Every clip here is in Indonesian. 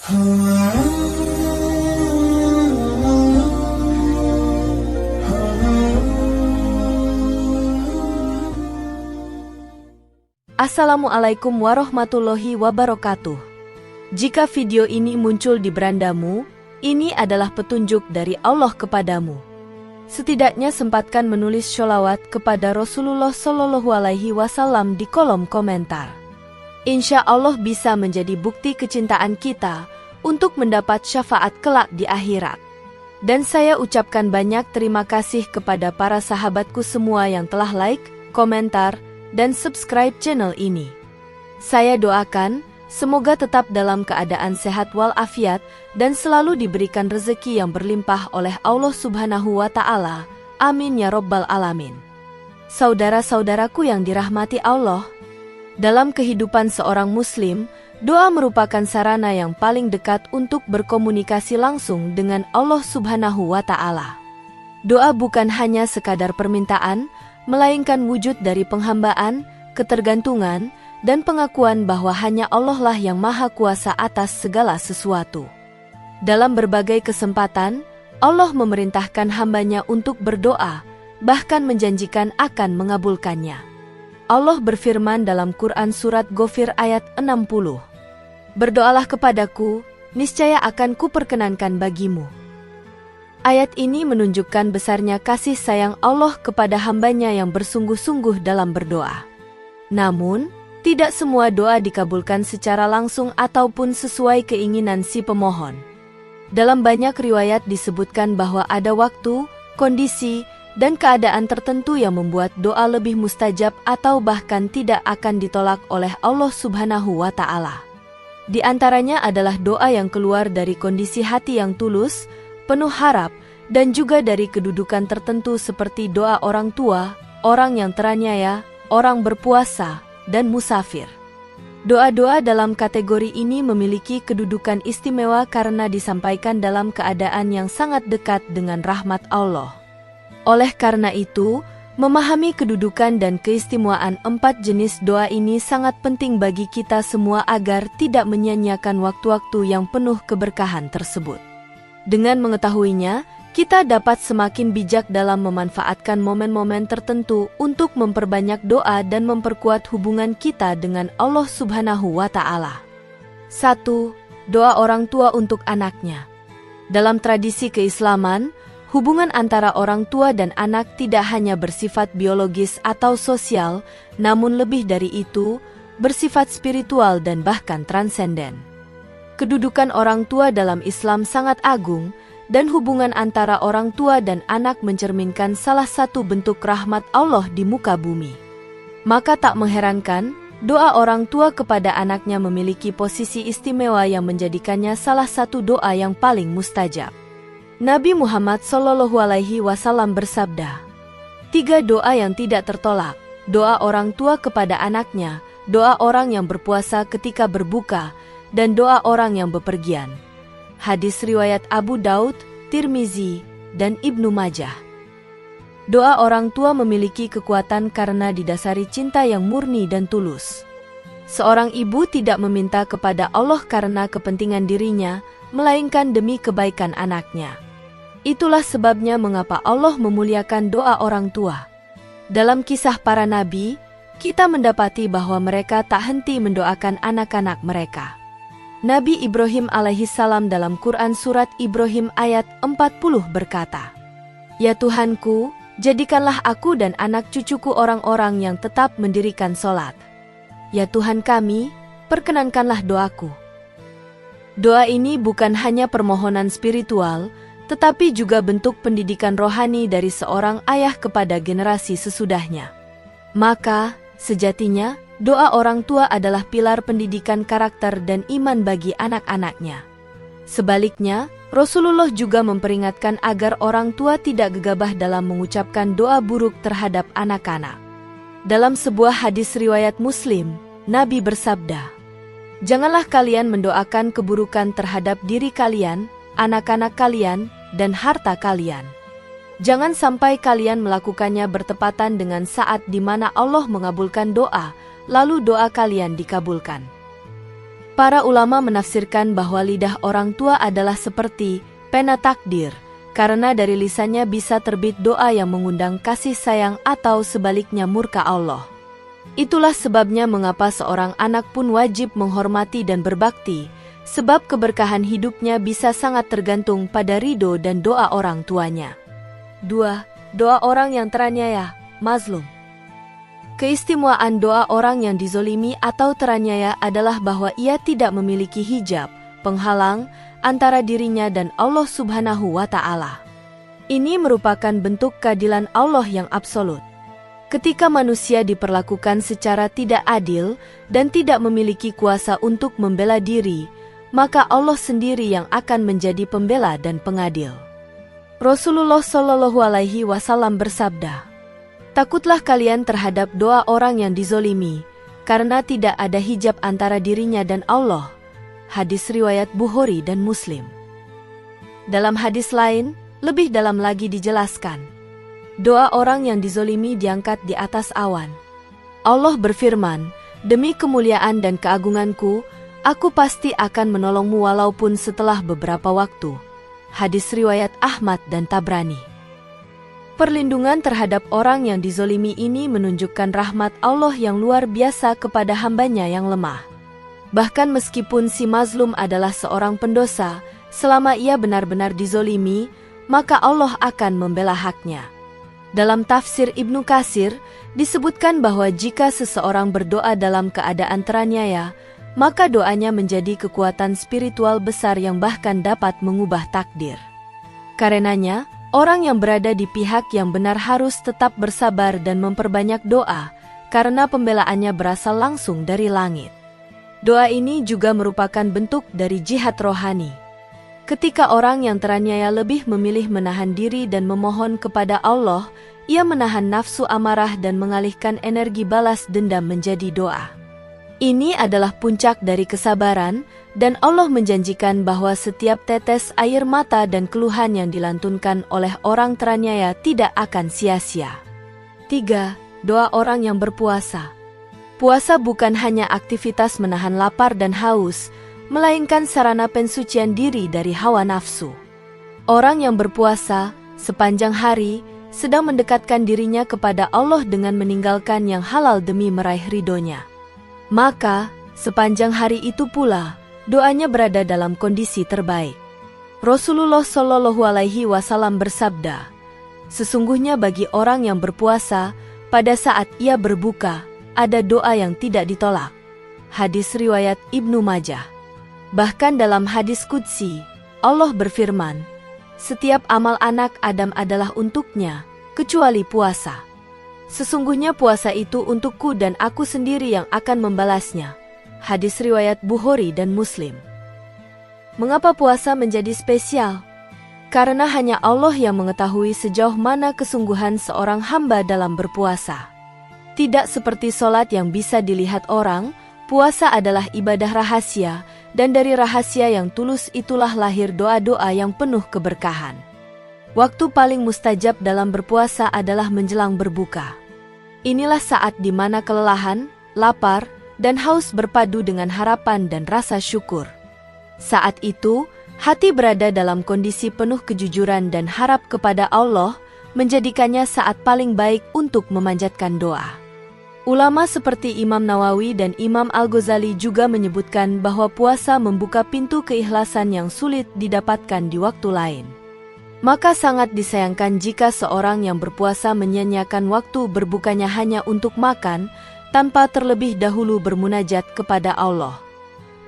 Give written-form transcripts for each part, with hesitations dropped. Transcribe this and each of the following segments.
Assalamualaikum warahmatullahi wabarakatuh. Jika video ini muncul di berandamu, ini adalah petunjuk dari Allah kepadamu. Setidaknya sempatkan menulis sholawat kepada Rasulullah Shallallahu Alaihi Wasallam di kolom komentar. Insya Allah bisa menjadi bukti kecintaan kita untuk mendapat syafaat kelak di akhirat. Dan saya ucapkan banyak terima kasih kepada para sahabatku semua yang telah like, komentar, dan subscribe channel ini. Saya doakan, semoga tetap dalam keadaan sehat walafiat dan selalu diberikan rezeki yang berlimpah oleh Allah Subhanahu wa Ta'ala. Amin ya Rabbal Alamin. Saudara-saudaraku yang dirahmati Allah, dalam kehidupan seorang Muslim, doa merupakan sarana yang paling dekat untuk berkomunikasi langsung dengan Allah Subhanahu wa Ta'ala. Doa bukan hanya sekadar permintaan, melainkan wujud dari penghambaan, ketergantungan, dan pengakuan bahwa hanya Allah lah yang maha kuasa atas segala sesuatu. Dalam berbagai kesempatan, Allah memerintahkan hambanya untuk berdoa, bahkan menjanjikan akan mengabulkannya. Allah berfirman dalam Quran Surat Ghafir ayat 60, "Berdoalah kepadaku, niscaya akan kuperkenankan bagimu." Ayat ini menunjukkan besarnya kasih sayang Allah kepada hambanya yang bersungguh-sungguh dalam berdoa. Namun, tidak semua doa dikabulkan secara langsung ataupun sesuai keinginan si pemohon. Dalam banyak riwayat disebutkan bahwa ada waktu, kondisi, dan keadaan tertentu yang membuat doa lebih mustajab atau bahkan tidak akan ditolak oleh Allah Subhanahu wa Ta'ala. Di antaranya adalah doa yang keluar dari kondisi hati yang tulus, penuh harap, dan juga dari kedudukan tertentu seperti doa orang tua, orang yang teraniaya, orang berpuasa, dan musafir. Doa-doa dalam kategori ini memiliki kedudukan istimewa karena disampaikan dalam keadaan yang sangat dekat dengan rahmat Allah. Oleh karena itu, memahami kedudukan dan keistimewaan 4 jenis doa ini sangat penting bagi kita semua agar tidak menyia-nyiakan waktu-waktu yang penuh keberkahan tersebut. Dengan mengetahuinya, kita dapat semakin bijak dalam memanfaatkan momen-momen tertentu untuk memperbanyak doa dan memperkuat hubungan kita dengan Allah Subhanahu wa Ta'ala. 1. Doa orang tua untuk anaknya. Dalam tradisi keislaman, hubungan antara orang tua dan anak tidak hanya bersifat biologis atau sosial, namun lebih dari itu, bersifat spiritual dan bahkan transenden. Kedudukan orang tua dalam Islam sangat agung, dan hubungan antara orang tua dan anak mencerminkan salah satu bentuk rahmat Allah di muka bumi. Maka tak mengherankan, doa orang tua kepada anaknya memiliki posisi istimewa yang menjadikannya salah satu doa yang paling mustajab. Nabi Muhammad SAW bersabda, 3 doa yang tidak tertolak, doa orang tua kepada anaknya, doa orang yang berpuasa ketika berbuka, dan doa orang yang bepergian. Hadis riwayat Abu Daud, Tirmizi, dan Ibnu Majah. Doa orang tua memiliki kekuatan karena didasari cinta yang murni dan tulus. Seorang ibu tidak meminta kepada Allah karena kepentingan dirinya, melainkan demi kebaikan anaknya. Itulah sebabnya mengapa Allah memuliakan doa orang tua. Dalam kisah para nabi, kita mendapati bahwa mereka tak henti mendoakan anak-anak mereka. Nabi Ibrahim alaihissalam dalam Quran Surat Ibrahim ayat 40 berkata, "Ya Tuhanku, jadikanlah aku dan anak cucuku orang-orang yang tetap mendirikan sholat. Ya Tuhan kami, perkenankanlah doaku." Doa ini bukan hanya permohonan spiritual, tetapi juga bentuk pendidikan rohani dari seorang ayah kepada generasi sesudahnya. Maka, sejatinya, doa orang tua adalah pilar pendidikan karakter dan iman bagi anak-anaknya. Sebaliknya, Rasulullah juga memperingatkan agar orang tua tidak gegabah dalam mengucapkan doa buruk terhadap anak-anak. Dalam sebuah hadis riwayat Muslim, Nabi bersabda, "Janganlah kalian mendoakan keburukan terhadap diri kalian, anak-anak kalian, dan harta kalian. Jangan sampai kalian melakukannya bertepatan dengan saat di mana Allah mengabulkan doa, lalu doa kalian dikabulkan." Para ulama menafsirkan bahwa lidah orang tua adalah seperti pena takdir, karena dari lisannya bisa terbit doa yang mengundang kasih sayang atau sebaliknya murka Allah. Itulah sebabnya mengapa seorang anak pun wajib menghormati dan berbakti, sebab keberkahan hidupnya bisa sangat tergantung pada ridho dan doa orang tuanya. 2. Doa orang yang teraniaya, mazlum. Keistimewaan doa orang yang dizolimi atau teraniaya adalah bahwa ia tidak memiliki hijab, penghalang, antara dirinya dan Allah Subhanahu wa Ta'ala. Ini merupakan bentuk keadilan Allah yang absolut. Ketika manusia diperlakukan secara tidak adil dan tidak memiliki kuasa untuk membela diri, maka Allah sendiri yang akan menjadi pembela dan pengadil. Rasulullah Shallallahu Alaihi Wasallam bersabda, "Takutlah kalian terhadap doa orang yang dizolimi, karena tidak ada hijab antara dirinya dan Allah." Hadis riwayat Bukhari dan Muslim. Dalam hadis lain, lebih dalam lagi dijelaskan, doa orang yang dizolimi diangkat di atas awan. Allah berfirman, "Demi kemuliaan dan keagunganku, aku pasti akan menolongmu walaupun setelah beberapa waktu." Hadis riwayat Ahmad dan Tabrani. Perlindungan terhadap orang yang dizolimi ini menunjukkan rahmat Allah yang luar biasa kepada hambanya yang lemah. Bahkan meskipun si mazlum adalah seorang pendosa, selama ia benar-benar dizolimi, maka Allah akan membela haknya. Dalam tafsir Ibnu Katsir, disebutkan bahwa jika seseorang berdoa dalam keadaan teraniaya, maka doanya menjadi kekuatan spiritual besar yang bahkan dapat mengubah takdir. Karenanya, orang yang berada di pihak yang benar harus tetap bersabar dan memperbanyak doa, karena pembelaannya berasal langsung dari langit. Doa ini juga merupakan bentuk dari jihad rohani. Ketika orang yang teraniaya lebih memilih menahan diri dan memohon kepada Allah, ia menahan nafsu amarah dan mengalihkan energi balas dendam menjadi doa. Ini adalah puncak dari kesabaran, dan Allah menjanjikan bahwa setiap tetes air mata dan keluhan yang dilantunkan oleh orang teraniaya tidak akan sia-sia. 3. Doa orang yang berpuasa. Puasa bukan hanya aktivitas menahan lapar dan haus, melainkan sarana pensucian diri dari hawa nafsu. Orang yang berpuasa sepanjang hari sedang mendekatkan dirinya kepada Allah dengan meninggalkan yang halal demi meraih ridhonya. Maka, sepanjang hari itu pula, doanya berada dalam kondisi terbaik. Rasulullah Shallallahu Alaihi Wasallam bersabda, "Sesungguhnya bagi orang yang berpuasa, pada saat ia berbuka, ada doa yang tidak ditolak." Hadis riwayat Ibnu Majah. Bahkan dalam hadis qudsi, Allah berfirman, "Setiap amal anak Adam adalah untuknya, kecuali puasa. Sesungguhnya puasa itu untukku dan aku sendiri yang akan membalasnya." Hadis riwayat Bukhari dan Muslim. Mengapa puasa menjadi spesial? Karena hanya Allah yang mengetahui sejauh mana kesungguhan seorang hamba dalam berpuasa. Tidak seperti sholat yang bisa dilihat orang, puasa adalah ibadah rahasia, dan dari rahasia yang tulus itulah lahir doa-doa yang penuh keberkahan. Waktu paling mustajab dalam berpuasa adalah menjelang berbuka. Inilah saat di mana kelelahan, lapar, dan haus berpadu dengan harapan dan rasa syukur. Saat itu, hati berada dalam kondisi penuh kejujuran dan harap kepada Allah, menjadikannya saat paling baik untuk memanjatkan doa. Ulama seperti Imam Nawawi dan Imam Al-Ghazali juga menyebutkan bahwa puasa membuka pintu keikhlasan yang sulit didapatkan di waktu lain. Maka sangat disayangkan jika seorang yang berpuasa menyia-nyiakan waktu berbukanya hanya untuk makan, tanpa terlebih dahulu bermunajat kepada Allah.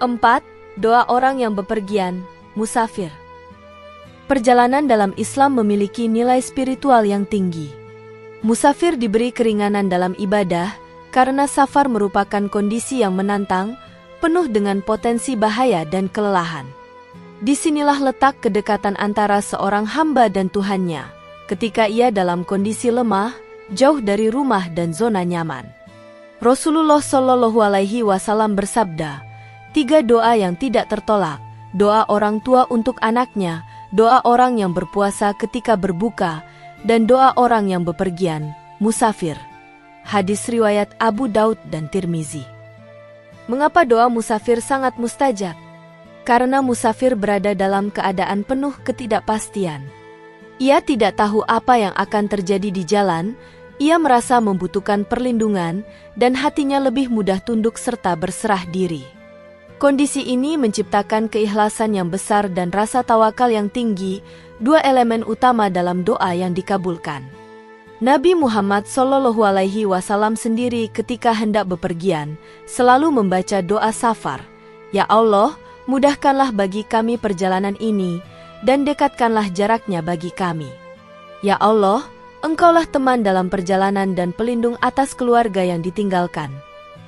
4. Doa orang yang bepergian, musafir. Perjalanan dalam Islam memiliki nilai spiritual yang tinggi. Musafir diberi keringanan dalam ibadah, karena safar merupakan kondisi yang menantang, penuh dengan potensi bahaya dan kelelahan. Disinilah letak kedekatan antara seorang hamba dan Tuhannya, ketika ia dalam kondisi lemah, jauh dari rumah dan zona nyaman. Rasulullah Shallallahu Alaihi Wasallam bersabda, 3 doa yang tidak tertolak, doa orang tua untuk anaknya, doa orang yang berpuasa ketika berbuka, dan doa orang yang bepergian, musafir. Hadis riwayat Abu Daud dan Tirmizi. Mengapa doa musafir sangat mustajab? Karena musafir berada dalam keadaan penuh ketidakpastian. Ia tidak tahu apa yang akan terjadi di jalan, ia merasa membutuhkan perlindungan, dan hatinya lebih mudah tunduk serta berserah diri. Kondisi ini menciptakan keikhlasan yang besar dan rasa tawakal yang tinggi, dua elemen utama dalam doa yang dikabulkan. Nabi Muhammad SAW sendiri ketika hendak bepergian, selalu membaca doa safar, "Ya Allah, mudahkanlah bagi kami perjalanan ini, dan dekatkanlah jaraknya bagi kami. Ya Allah, Engkaulah teman dalam perjalanan dan pelindung atas keluarga yang ditinggalkan."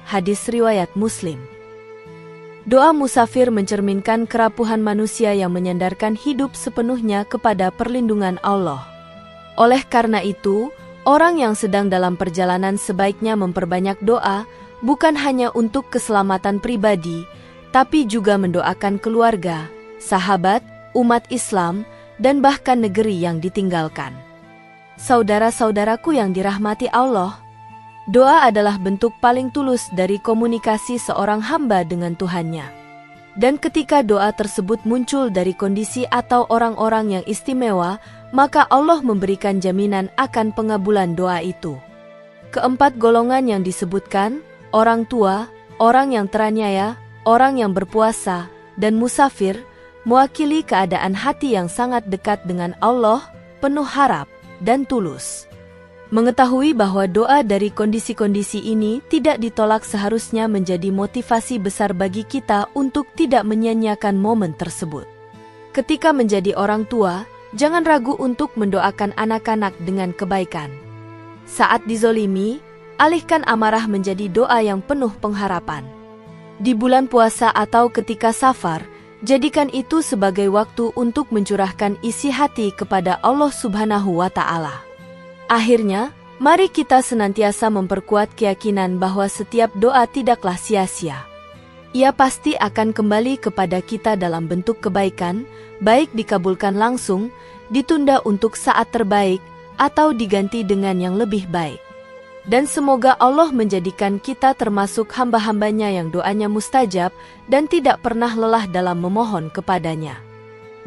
Hadis riwayat Muslim. Doa musafir mencerminkan kerapuhan manusia yang menyandarkan hidup sepenuhnya kepada perlindungan Allah. Oleh karena itu, orang yang sedang dalam perjalanan sebaiknya memperbanyak doa, bukan hanya untuk keselamatan pribadi, tapi juga mendoakan keluarga, sahabat, umat Islam, dan bahkan negeri yang ditinggalkan. Saudara-saudaraku yang dirahmati Allah, doa adalah bentuk paling tulus dari komunikasi seorang hamba dengan Tuhannya. Dan ketika doa tersebut muncul dari kondisi atau orang-orang yang istimewa, maka Allah memberikan jaminan akan pengabulan doa itu. Keempat golongan yang disebutkan, orang tua, orang yang teraniaya, orang yang berpuasa, dan musafir, mewakili keadaan hati yang sangat dekat dengan Allah, penuh harap, dan tulus. Mengetahui bahwa doa dari kondisi-kondisi ini tidak ditolak seharusnya menjadi motivasi besar bagi kita untuk tidak menyia-nyiakan momen tersebut. Ketika menjadi orang tua, jangan ragu untuk mendoakan anak-anak dengan kebaikan. Saat dizolimi, alihkan amarah menjadi doa yang penuh pengharapan. Di bulan puasa atau ketika safar, jadikan itu sebagai waktu untuk mencurahkan isi hati kepada Allah Subhanahu wa Ta'ala. Akhirnya, mari kita senantiasa memperkuat keyakinan bahwa setiap doa tidaklah sia-sia. Ia pasti akan kembali kepada kita dalam bentuk kebaikan, baik dikabulkan langsung, ditunda untuk saat terbaik, atau diganti dengan yang lebih baik. Dan semoga Allah menjadikan kita termasuk hamba-hambanya yang doanya mustajab dan tidak pernah lelah dalam memohon kepadanya.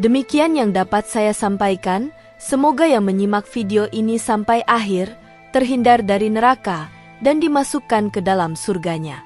Demikian yang dapat saya sampaikan, semoga yang menyimak video ini sampai akhir, terhindar dari neraka dan dimasukkan ke dalam surganya.